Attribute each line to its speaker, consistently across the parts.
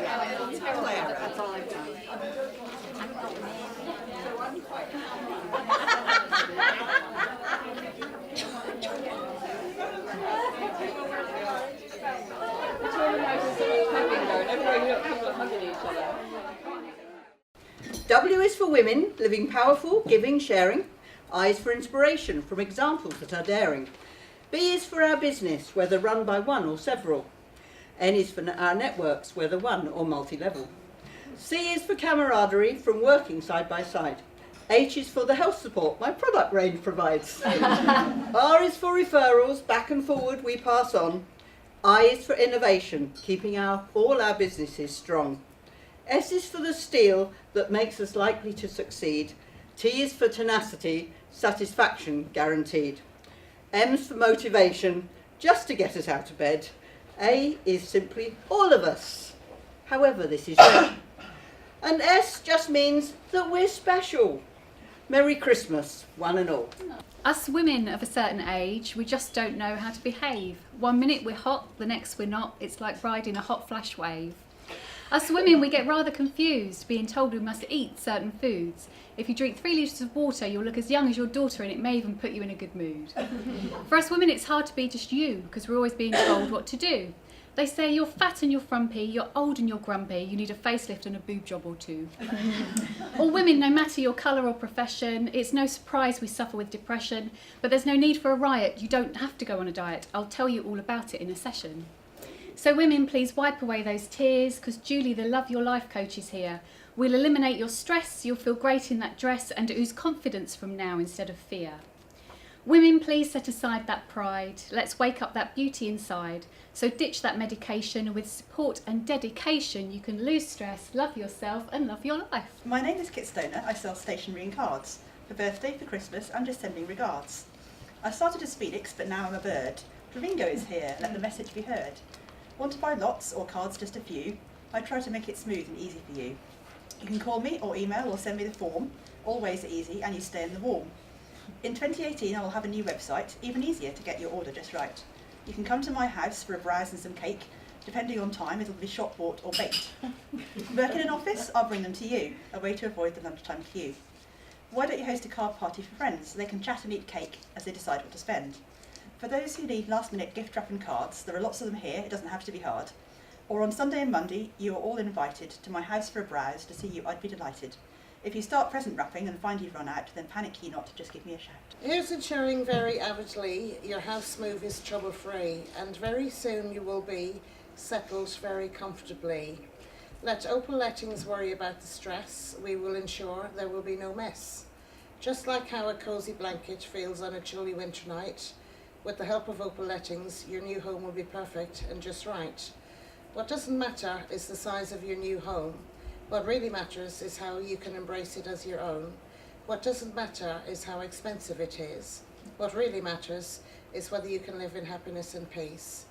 Speaker 1: Clara. That's all I've done. W is for women, living powerful, giving, sharing. I is for inspiration, from examples that are daring. B is for our business, whether run by one or several. N is for our networks, whether one or multi-level. C is for camaraderie, from working side by side. H is for the health support my product range provides. R is for referrals, back and forward we pass on. I is for innovation, keeping all our businesses strong. S is for the steel that makes us likely to succeed. T is for tenacity, satisfaction guaranteed. M's for motivation, just to get us out of bed. A is simply all of us, however this is read. And S just means that we're special. Merry Christmas, one and all.
Speaker 2: Us women of a certain age, we just don't know how to behave. 1 minute we're hot, the next we're not. It's like riding a hot flash wave. Us women, we get rather confused, being told we must eat certain foods. If you drink 3 litres of water, you'll look as young as your daughter, and it may even put you in a good mood. For us women, it's hard to be just you, because we're always being told what to do. They say you're fat and you're frumpy, you're old and you're grumpy, you need a facelift and a boob job or two. All women, no matter your colour or profession, it's no surprise we suffer with depression, but there's no need for a riot. You don't have to go on a diet. I'll tell you all about it in a session. So women, please wipe away those tears, because Julie, the Love Your Life coach, is here. We'll eliminate your stress, you'll feel great in that dress, and ooze confidence from now instead of fear. Women, please set aside that pride. Let's wake up that beauty inside. So ditch that medication. With support and dedication, you can lose stress, love yourself, and love your life.
Speaker 3: My name is Kit Stoner. I sell stationery and cards. For birthday, for Christmas, I'm just sending regards. I started as Felix, but now I'm a bird. Flamingo is here, let the message be heard. Want to buy lots or cards just a few? I try to make it smooth and easy for you. You can call me or email or send me the form. All ways are easy and you stay in the warm. In 2018 I will have a new website, even easier to get your order just right. You can come to my house for a browse and some cake. Depending on time it'll be shop bought or baked. Work in an office, I'll bring them to you, a way to avoid the lunchtime queue. Why don't you host a card party for friends so they can chat and eat cake as they decide what to spend? For those who need last-minute gift wrapping cards, there are lots of them here, it doesn't have to be hard. Or on Sunday and Monday, you are all invited to my house for a browse. To see you, I'd be delighted. If you start present wrapping and find you've run out, then panic ye not, just give me a shout.
Speaker 4: Here's ensuring very avidly your house move is trouble-free, and very soon you will be settled very comfortably. Let Opal Lettings worry about the stress. We will ensure there will be no mess. Just like how a cosy blanket feels on a chilly winter night, with the help of Opal Lettings, your new home will be perfect and just right. What doesn't matter is the size of your new home. What really matters is how you can embrace it as your own. What doesn't matter is how expensive it is. What really matters is whether you can live in happiness and peace.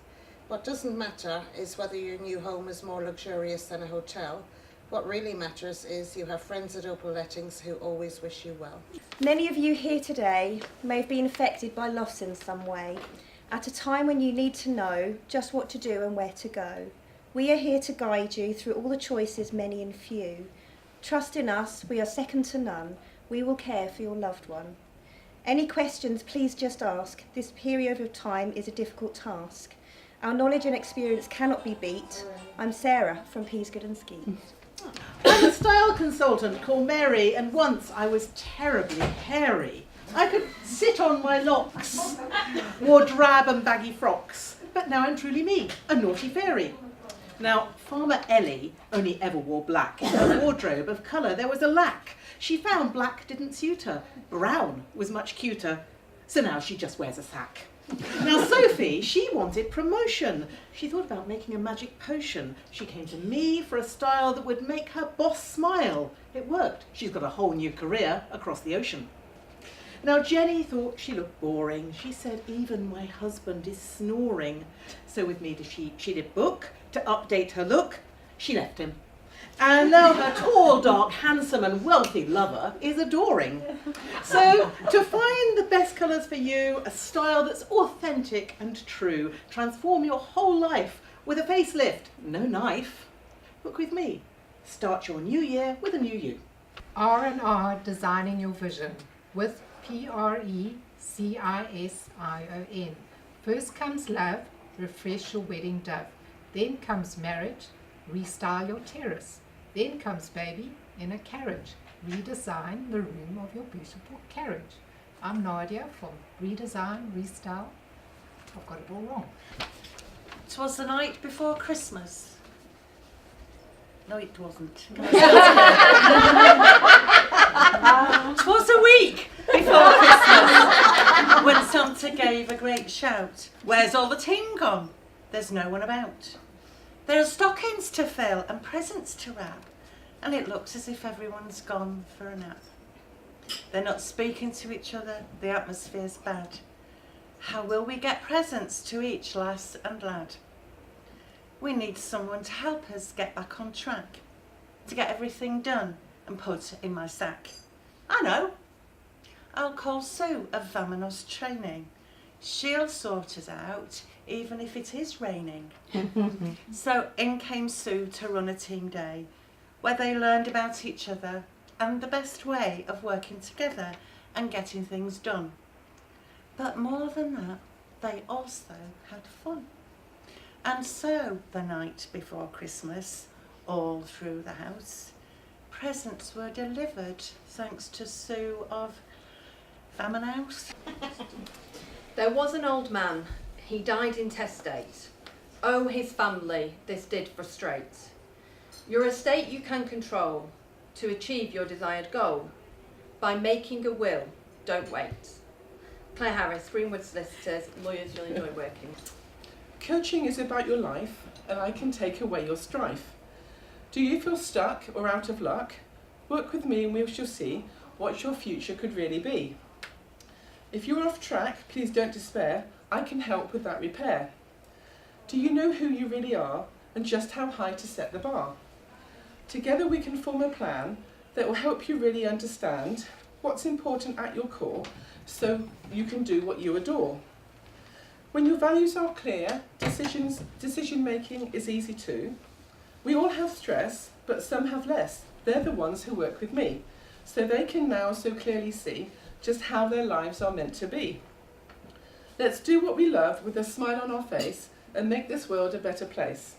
Speaker 4: What doesn't matter is whether your new home is more luxurious than a hotel. What really matters is you have friends at Opal Lettings who always wish you well.
Speaker 5: Many of you here today may have been affected by loss in some way, at a time when you need to know just what to do and where to go. We are here to guide you through all the choices, many and few. Trust in us, we are second to none. We will care for your loved one. Any questions, please just ask. This period of time is a difficult task. Our knowledge and experience cannot be beat. I'm Sarah from Peasgood and Skeet.
Speaker 1: I'm a style consultant called Mary, and once I was terribly hairy. I could sit on my locks, wore drab and baggy frocks, but now I'm truly me, a naughty fairy. Now, Farmer Ellie only ever wore black. In her wardrobe of colour there was a lack. She found black didn't suit her. Brown was much cuter, so now she just wears a sack. Now Sophie, she wanted promotion. She thought about making a magic potion. She came to me for a style that would make her boss smile. It worked. She's got a whole new career across the ocean. Now Jenny thought she looked boring. She said, even my husband is snoring. So with me she did book to update her look. She left him. And now her tall, dark, handsome and wealthy lover is adoring. So to find the best colours for you, a style that's authentic and true, transform your whole life with a facelift, no knife. Book with me. Start your new year with a new you.
Speaker 6: R&R Designing Your Vision with PRECISION. First comes love, refresh your wedding dove. Then comes marriage, restyle your terrace. Then comes baby in a carriage, redesign the room of your beautiful carriage. I'm Nadia from Redesign, Restyle. I've got it all wrong.
Speaker 7: 'Twas the night before Christmas. No, it wasn't. 'Twas a week before Christmas when Santa gave a great shout. Where's all the team gone? There's no one about. There are stockings to fill and presents to wrap, and it looks as if everyone's gone for a nap. They're not speaking to each other, the atmosphere's bad. How will we get presents to each lass and lad? We need someone to help us get back on track, to get everything done and put in my sack. I know. I'll call Sue of Vamanos Training. She'll sort us out, even if it is raining. So in came Sue to run a team day, where they learned about each other and the best way of working together and getting things done. But more than that, they also had fun. And so the night before Christmas, all through the house, presents were delivered thanks to Sue of Vamanos.
Speaker 8: There was an old man, he died intestate. Oh, his family, this did frustrate. Your estate you can control to achieve your desired goal by making a will, don't wait. Claire Harris, Greenwood Solicitors, lawyers you'll enjoy working.
Speaker 9: Coaching is about your life, and I can take away your strife. Do you feel stuck or out of luck? Work with me and we shall see what your future could really be. If you're off track, please don't despair. I can help with that repair. Do you know who you really are and just how high to set the bar? Together we can form a plan that will help you really understand what's important at your core so you can do what you adore. When your values are clear, decision making is easy too. We all have stress, but some have less. They're the ones who work with me, so they can now so clearly see just how their lives are meant to be. Let's do what we love with a smile on our face and make this world a better place.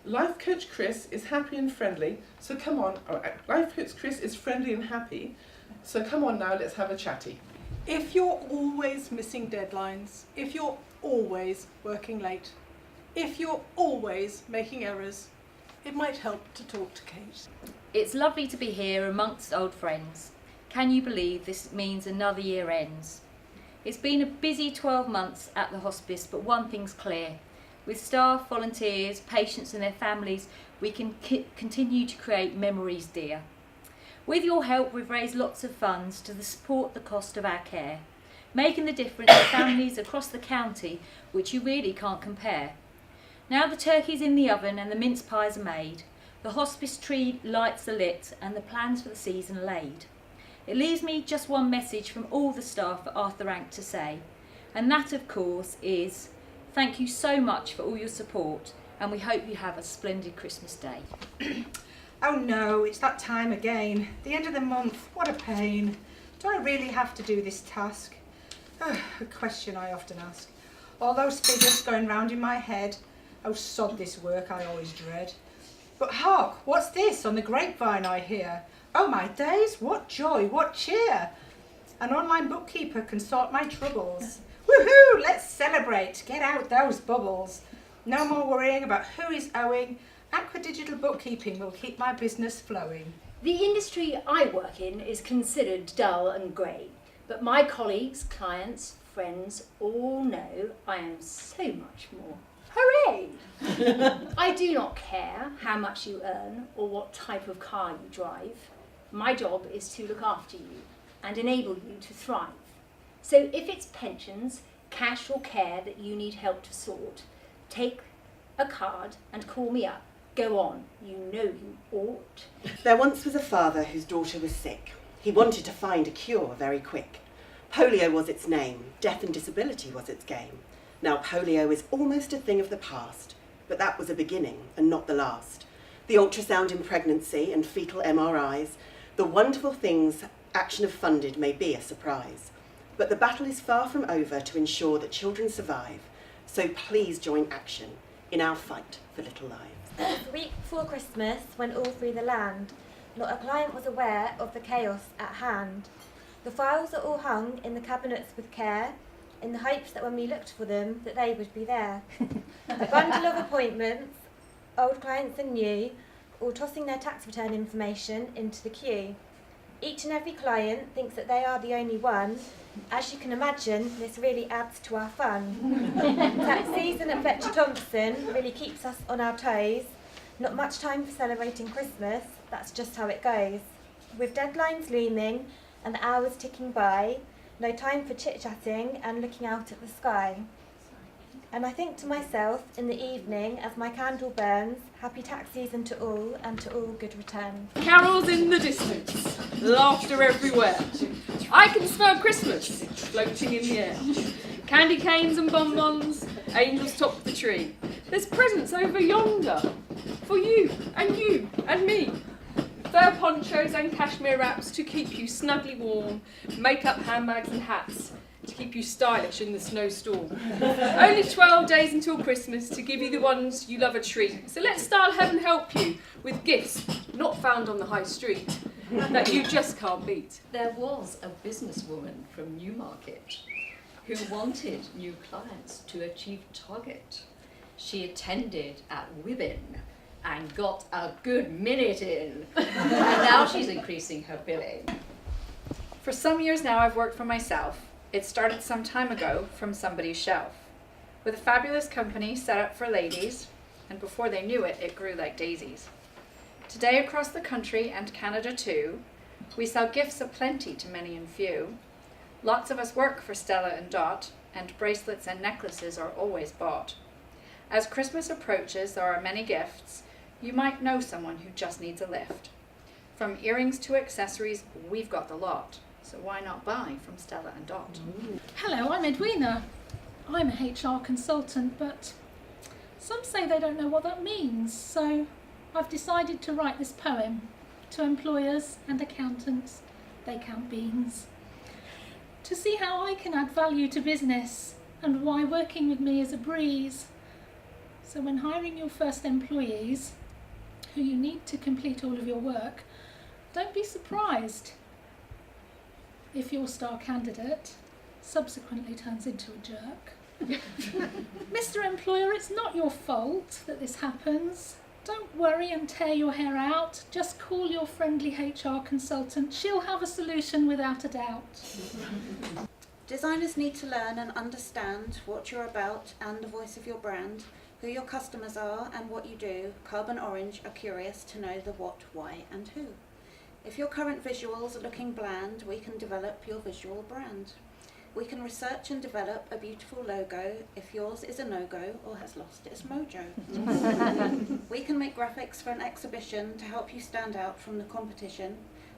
Speaker 9: Life Coach Chris is happy and friendly, so come on. Life Coach Chris is friendly and happy, so come on now, let's have a chatty.
Speaker 10: If you're always missing deadlines, if you're always working late, if you're always making errors, it might help to talk to Kate.
Speaker 11: It's lovely to be here amongst old friends. Can you believe this means another year ends? It's been a busy 12 months at the hospice, but one thing's clear. With staff, volunteers, patients and their families, we can continue to create memories dear. With your help, we've raised lots of funds to support the cost of our care, making the difference to families across the county, which you really can't compare. Now the turkey's in the oven and the mince pies are made, the hospice tree lights are lit and the plans for the season are laid. It leaves me just one message from all the staff at Arthur Rank to say, and that of course is, thank you so much for all your support and we hope you have a splendid Christmas day.
Speaker 12: Oh no, it's that time again. The end of the month, what a pain. Do I really have to do this task? Oh, a question I often ask. All those figures going round in my head. Oh, sod this work I always dread. But hark, what's this on the grapevine I hear? Oh my days, what joy, what cheer. An online bookkeeper can sort my troubles. Woohoo, let's celebrate, get out those bubbles. No more worrying about who is owing. Aqua Digital Bookkeeping will keep my business flowing.
Speaker 13: The industry I work in is considered dull and grey, but my colleagues, clients, friends all know I am so much more. Hooray! I do not care how much you earn or what type of car you drive. My job is to look after you and enable you to thrive. So if it's pensions, cash or care that you need help to sort, take a card and call me up. Go on, you know you ought.
Speaker 14: There once was a father whose daughter was sick. He wanted to find a cure very quick. Polio was its name, death and disability was its game. Now polio is almost a thing of the past, but that was a beginning and not the last. the ultrasound in pregnancy and fetal MRIs, the wonderful things Action have funded may be a surprise. But the battle is far from over to ensure that children survive, so please join Action in our fight for little lives.
Speaker 5: The week before Christmas, when all through the land, not a client was aware of the chaos at hand. The files are all hung in the cabinets with care, in the hopes that when we looked for them, that they would be there. A bundle of appointments, old clients and new, all tossing their tax return information into the queue. Each and every client thinks that they are the only one. As you can imagine, this really adds to our fun. Tax season at Fletcher Thompson really keeps us on our toes. Not much time for celebrating Christmas, that's just how it goes. With deadlines looming and the hours ticking by, no time for chit-chatting and looking out at the sky. And I think to myself in the evening as my candle burns, happy tax season to all and to all good returns.
Speaker 15: Carols in the distance, laughter everywhere. I can smell Christmas floating in the air. Candy canes and bonbons, angels top the tree. There's presents over yonder for you and me. Fur ponchos and cashmere wraps to keep you snugly warm. Makeup, handbags and hats to keep you stylish in the snowstorm. Only 12 days until Christmas to give you the ones you love a treat. So let Style Heaven help you with gifts not found on the high street that you just can't beat.
Speaker 16: There was a businesswoman from Newmarket who wanted new clients to achieve target. She attended at WIBN and got a good minute in. And now she's increasing her billing.
Speaker 2: For some years now I've worked for myself. It started some time ago from somebody's shelf. With a fabulous company set up for ladies, and before they knew it, it grew like daisies. Today across the country and Canada too, we sell gifts aplenty to many and few. Lots of us work for Stella and Dot, and bracelets and necklaces are always bought. As Christmas approaches, there are many gifts. You might know someone who just needs a lift. From earrings to accessories, we've got the lot. So why not buy from Stella and Dot?
Speaker 17: Hello, I'm Edwina. I'm a HR consultant, but some say they don't know what that means. So I've decided to write this poem to employers and accountants. They count beans. To see how I can add value to business and why working with me is a breeze. So when hiring your first employees, who you need to complete all of your work, don't be surprised if your star candidate subsequently turns into a jerk. Mr. Employer, it's not your fault that this happens. Don't worry and tear your hair out. Just call your friendly HR consultant. She'll have a solution without a doubt.
Speaker 18: Designers need to learn and understand what you're about and the voice of your brand, who your customers are and what you do. Carbon Orange are curious to know the what, why and who. If your current visuals are looking bland, we can develop your visual brand. We can research and develop a beautiful logo if yours is a no-go or has lost its mojo. We can make graphics for an exhibition to help you stand out from the competition,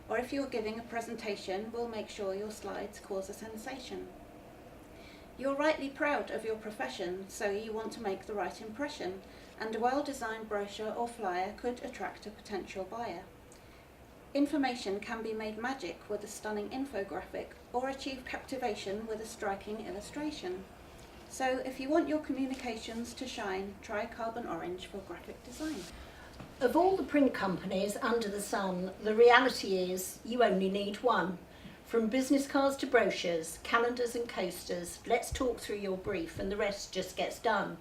Speaker 18: or if you're giving a presentation, we'll make sure your slides cause a sensation. You're rightly proud of your profession, so you want to make the right impression, and a well-designed brochure or flyer could attract a potential buyer. Information can be made magic with a stunning infographic, or achieve captivation with a striking illustration. So if you want your communications to shine, try Carbon Orange for graphic design.
Speaker 13: Of all the print companies under the sun, the reality is you only need one. From business cards to brochures, calendars and coasters, let's talk through your brief and the rest just gets done.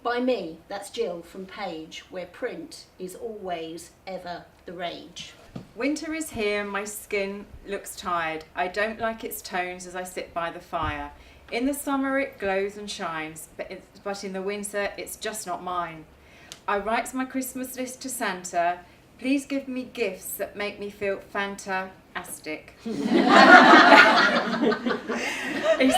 Speaker 13: By me, that's Jill from Page, where print is always, ever the rage.
Speaker 19: Winter is here, my skin looks tired. I don't like its tones as I sit by the fire. In the summer it glows and shines, but in the winter it's just not mine. I write my Christmas list to Santa. Please give me gifts that make me feel fantastic. A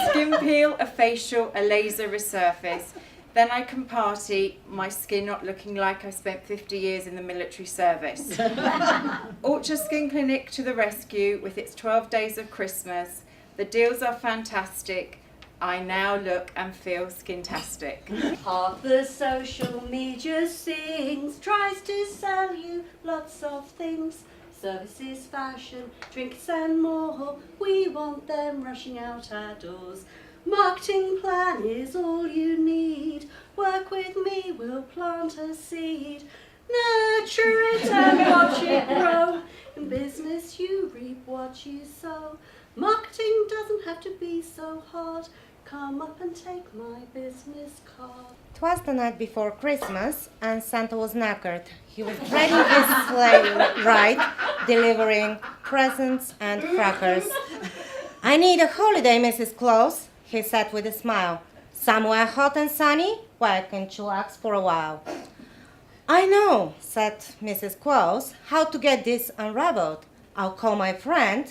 Speaker 19: skin peel, a facial, a laser resurface. Then I can party, my skin not looking like I spent 50 years in the military service. Ultra Skin Clinic to the rescue with its 12 days of Christmas. The deals are fantastic. I now look and feel skintastic.
Speaker 20: Half the social media sings, tries to sell you lots of things. Services, fashion, drinks and more. We want them rushing out our doors. Marketing plan is all you need. Work with me, we'll plant a seed. Nurture it and watch it grow. In business you reap what you sow. Marketing doesn't have to be so hard. Come up and take my business card.
Speaker 21: 'Twas the night before Christmas, and Santa was knackered. He was dragging his sleigh ride, delivering presents and crackers. "I need a holiday, Mrs. Claus," he said with a smile. "Somewhere hot and sunny where I can chillax for a while." "I know," said Mrs. Claus, "how to get this unraveled. I'll call my friend,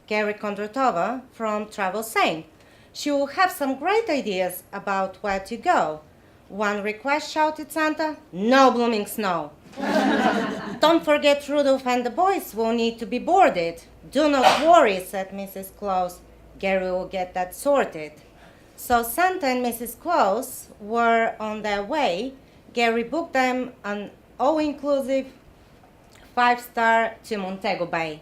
Speaker 21: Gary Kondratova from Travel Sane. She will have some great ideas about where to go." "One request," shouted Santa. "No blooming snow." "Don't forget Rudolph and the boys will need to be boarded." "Do not worry," said Mrs. Claus. "Gary will get that sorted." So Santa and Mrs. Claus were on their way. Gary booked them an all-inclusive 5-star to Montego Bay.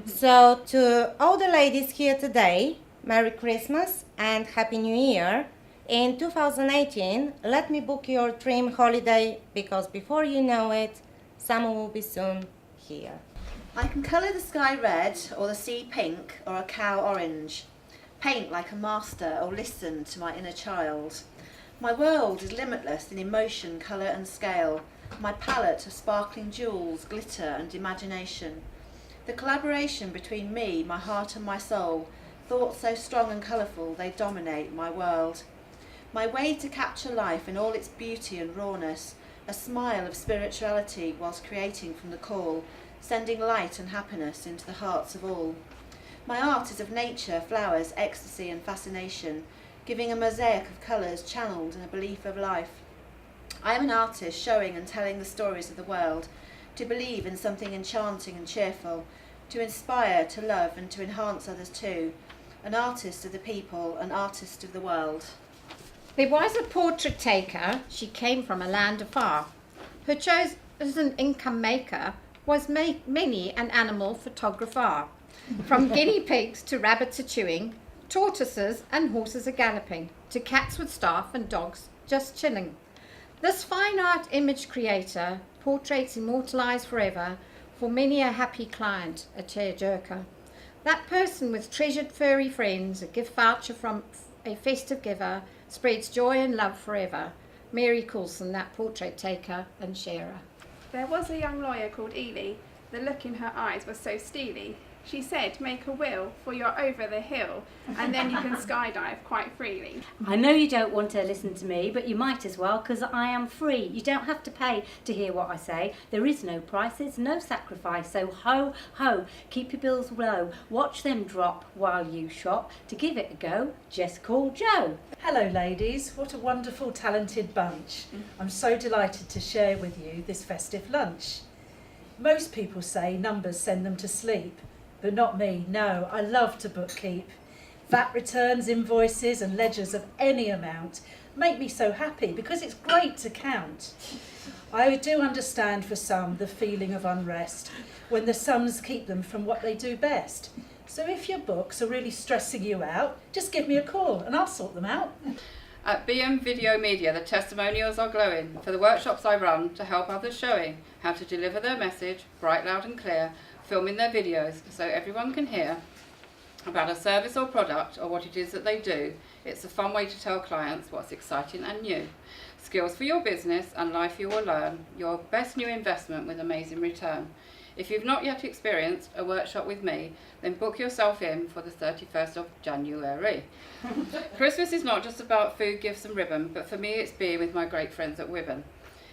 Speaker 21: So to all the ladies here today, Merry Christmas and Happy New Year. In 2018, let me book your dream holiday, because before you know it, summer will be soon here.
Speaker 22: I can colour the sky red, or the sea pink, or a cow orange. Paint like a master, or listen to my inner child. My world is limitless in emotion, colour and scale. My palette of sparkling jewels, glitter and imagination. The collaboration between me, my heart and my soul, thoughts so strong and colourful they dominate my world. My way to capture life in all its beauty and rawness, a smile of spirituality whilst creating from the call, sending light and happiness into the hearts of all. My art is of nature, flowers, ecstasy and fascination, giving a mosaic of colours channelled in a belief of life. I am an artist showing and telling the stories of the world, to believe in something enchanting and cheerful, to inspire, to love and to enhance others too. An artist of the people, an artist of the world.
Speaker 23: There was a portrait taker, she came from a land afar. Her chosen income maker was many an animal photographer. From guinea pigs to rabbits a chewing, tortoises and horses a galloping, to cats with staff and dogs just chilling. This fine art image creator, portraits immortalised forever, for many a happy client, a tearjerker. That person with treasured furry friends, a gift voucher from a festive giver, spreads joy and love forever. Mary Coulson, that portrait taker and sharer.
Speaker 24: There was a young lawyer called Ely. The look in her eyes was so steely. She said, "Make a will, for you're over the hill, and then you can skydive quite freely."
Speaker 13: I know you don't want to listen to me, but you might as well, because I am free. You don't have to pay to hear what I say. There is no prices, no sacrifice. So ho, ho, keep your bills low. Watch them drop while you shop. To give it a go, just call Joe.
Speaker 25: Hello ladies, what a wonderful talented bunch. I'm so delighted to share with you this festive lunch. Most people say numbers send them to sleep. But not me, no, I love to bookkeep. VAT returns, invoices and ledgers of any amount make me so happy because it's great to count. I do understand for some the feeling of unrest when the sums keep them from what they do best. So if your books are really stressing you out, just give me a call and I'll sort them out.
Speaker 26: At BM Video Media, the testimonials are glowing for the workshops I run to help others showing how to deliver their message, bright, loud and clear, filming their videos so everyone can hear about a service or product or what it is that they do. It's a fun way to tell clients what's exciting and new. Skills for your business and life you will learn, your best new investment with amazing return. If you've not yet experienced a workshop with me, then book yourself in for the 31st of January. Christmas is not just about food, gifts and ribbon, but for me it's being with my great friends at WIBN.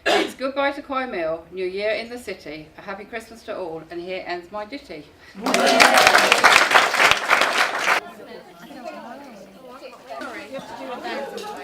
Speaker 26: It's goodbye to Choir Meal, New Year in the City, a happy Christmas to all, and here ends my ditty.
Speaker 24: Sorry, you have to do a